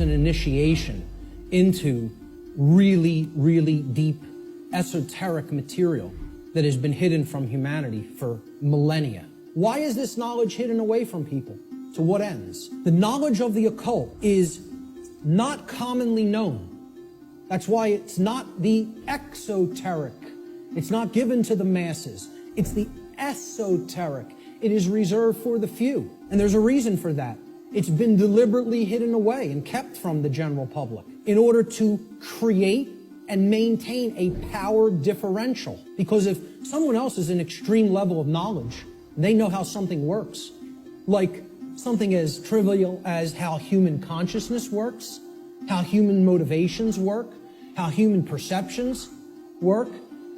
an initiation into really, really deep esoteric material that has been hidden from humanity for millennia. Why is this knowledge hidden away from people? To what ends? The knowledge of the occult is not commonly known. That's why it's not the exoteric. It's not given to the masses. It's the esoteric. It is reserved for the few. And there's a reason for that. It's been deliberately hidden away and kept from the general public in order to create and maintain a power differential. Because if someone else is an extreme level of knowledge, they know how something works, like something as trivial as how human consciousness works, how human motivations work, how human perceptions work,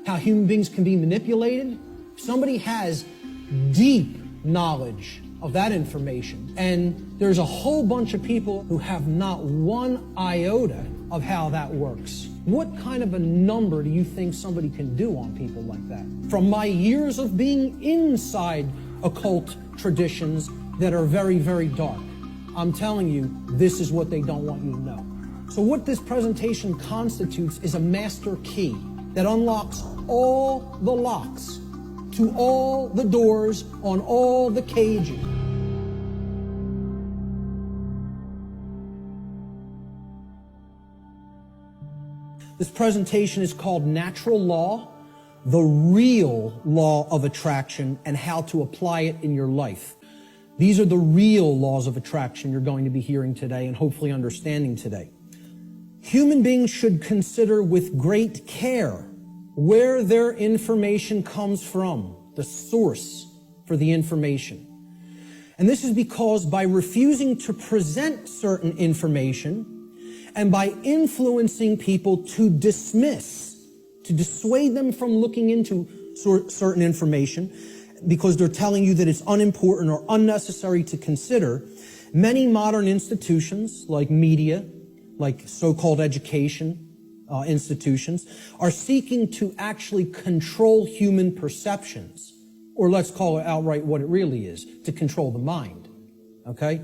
how human beings can be manipulated. Somebody has deep knowledge of that information, and there's a whole bunch of people who have not one iota of how that works. What kind of a number do you think somebody can do on people like that? From my years of being inside occult traditions that are very, very dark, I'm telling you, this is what they don't want you to know. So what this presentation constitutes is a master key that unlocks all the locks to all the doors on all the cages. This presentation is called Natural Law, the Real Law of Attraction, and How to Apply It in Your Life. These are the real laws of attraction you're going to be hearing today and hopefully understanding today. Human beings should consider with great care where their information comes from, the source for the information. And this is because by refusing to present certain information and by influencing people to dismiss, to dissuade them from looking into certain information because they're telling you that it's unimportant or unnecessary to consider, many modern institutions like media, like so-called education institutions, are seeking to actually control human perceptions, or let's call it outright what it really is, to control the mind, okay?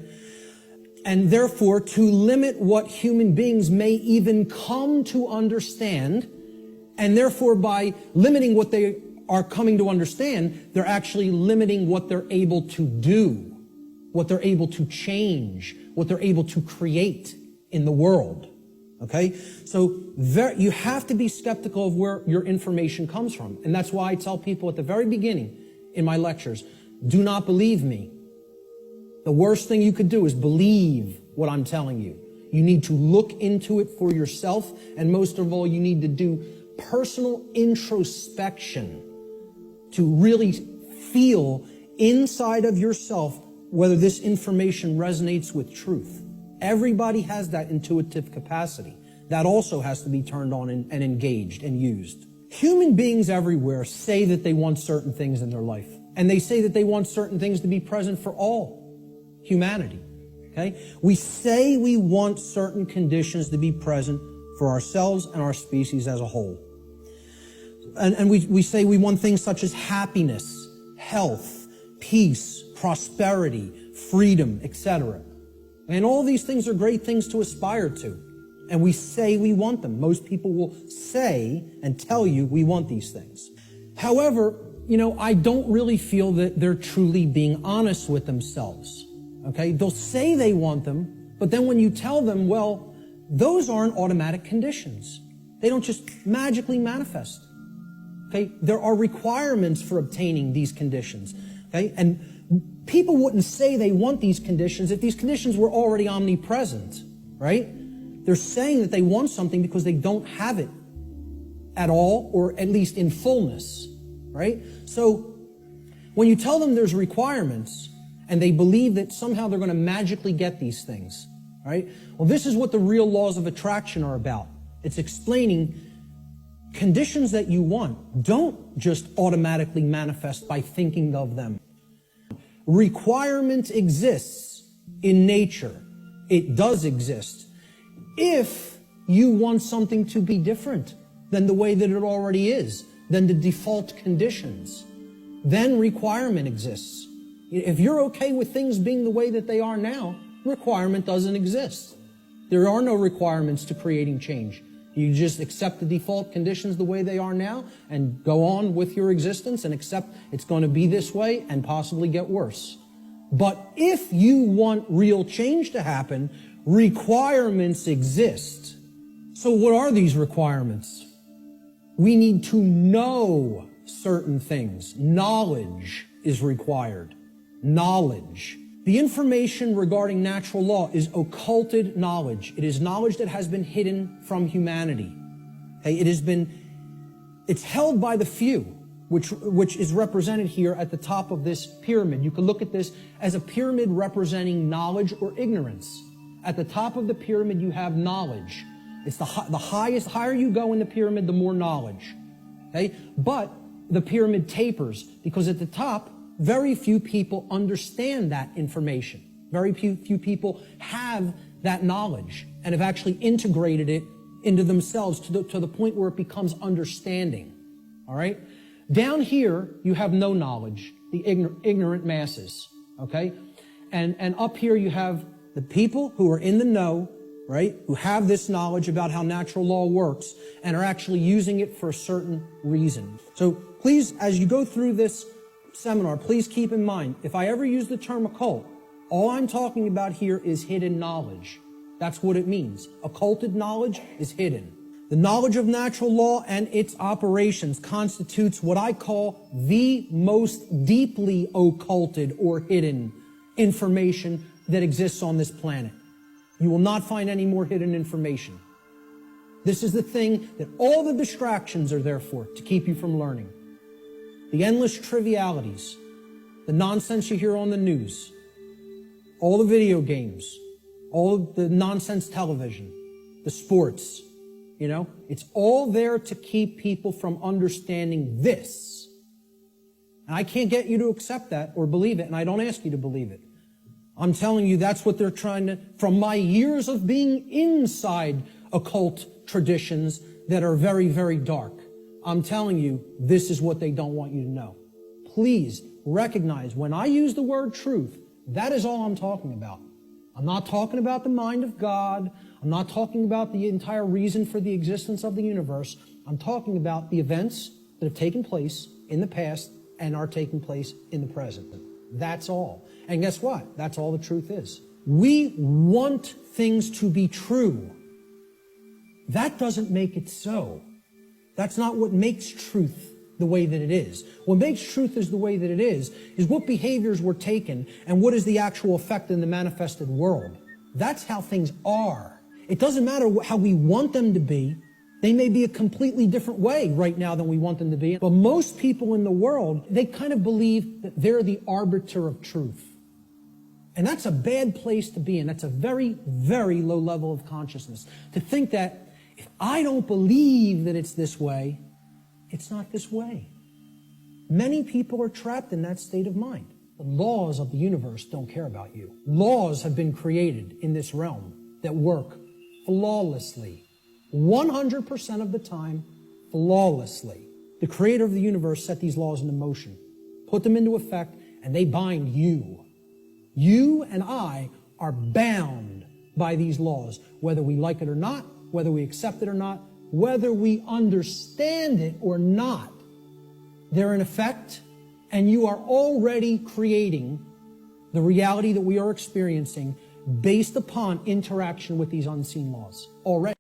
And therefore to limit what human beings may even come to understand, and therefore by limiting what they are coming to understand, they're actually limiting what they're able to do, what they're able to change, what they're able to create in the world, okay? So you have to be skeptical of where your information comes from. And that's why I tell people at the very beginning in my lectures, do not believe me. The worst thing you could do is believe what I'm telling you. You need to look into it for yourself, and most of all, you need to do personal introspection to really feel inside of yourself whether this information resonates with truth. Everybody has that intuitive capacity. That also has to be turned on and engaged and used. Human beings everywhere say that they want certain things in their life, and they say that they want certain things to be present for all humanity, okay? We say we want certain conditions to be present for ourselves and our species as a whole. And we say we want things such as happiness, health, peace, prosperity, freedom, etc. And all these things are great things to aspire to. And we say we want them. Most people will say and tell you we want these things. However, I don't really feel that they're truly being honest with themselves. Okay? They'll say they want them, but then when you tell them, well, those aren't automatic conditions. They don't just magically manifest. Okay? There are requirements for obtaining these conditions. Okay? And people wouldn't say they want these conditions if these conditions were already omnipresent, right? They're saying that they want something because they don't have it at all, or at least in fullness, right? So when you tell them there's requirements and they believe that somehow they're going to magically get these things, right? Well, this is what the real laws of attraction are about. It's explaining conditions that you want don't just automatically manifest by thinking of them. Requirement exists in nature. It does exist. If you want something to be different than the way that it already is, than the default conditions, then requirement exists. If you're okay with things being the way that they are now, requirement doesn't exist. There are no requirements to creating change. You just accept the default conditions the way they are now and go on with your existence and accept it's going to be this way and possibly get worse. But if you want real change to happen, requirements exist. So what are these requirements? We need to know certain things. Knowledge is required. Knowledge. The information regarding natural law is occulted knowledge. It is knowledge that has been hidden from humanity. Okay? It's held by the few, which is represented here at the top of this pyramid. You can look at this as a pyramid representing knowledge or ignorance. At the top of the pyramid, you have knowledge. It's the higher you go in the pyramid, the more knowledge. Okay? But the pyramid tapers because at the top, very few people understand that information. Very few people have that knowledge and have actually integrated it into themselves to the point where it becomes understanding. All right? Down here, you have no knowledge, the ignorant masses. Okay? And up here, you have the people who are in the know, right? Who have this knowledge about how natural law works and are actually using it for a certain reason. So please, as you go through this seminar, please keep in mind, if I ever use the term occult, all I'm talking about here is hidden knowledge. That's what it means. Occulted knowledge is hidden. The knowledge of natural law and its operations constitutes what I call the most deeply occulted or hidden information that exists on this planet. You will not find any more hidden information. This is the thing that all the distractions are there for, to keep you from learning. The endless trivialities, the nonsense you hear on the news, all the video games, all of the nonsense television, the sports, it's all there to keep people from understanding this. And I can't get you to accept that or believe it, and I don't ask you to believe it. I'm telling you that's what they're trying to, from my years of being inside occult traditions that are very, very dark. I'm telling you, this is what they don't want you to know. Please recognize when I use the word truth, that is all I'm talking about. I'm not talking about the mind of God. I'm not talking about the entire reason for the existence of the universe. I'm talking about the events that have taken place in the past and are taking place in the present. That's all. And guess what? That's all the truth is. We want things to be true. That doesn't make it so. That's not what makes truth the way that it is. What makes truth is the way that it is what behaviors were taken and what is the actual effect in the manifested world. That's how things are. It doesn't matter how we want them to be. They may be a completely different way right now than we want them to be. But most people in the world, they kind of believe that they're the arbiter of truth. And that's a bad place to be in. That's a very, very low level of consciousness. To think that if I don't believe that it's this way, it's not this way. Many people are trapped in that state of mind. The laws of the universe don't care about you. Laws have been created in this realm that work flawlessly. 100% of the time, flawlessly. The creator of the universe set these laws into motion, put them into effect, and they bind you. You and I are bound by these laws, whether we like it or not, whether we accept it or not, whether we understand it or not. They're in effect, and you are already creating the reality that we are experiencing based upon interaction with these unseen laws already.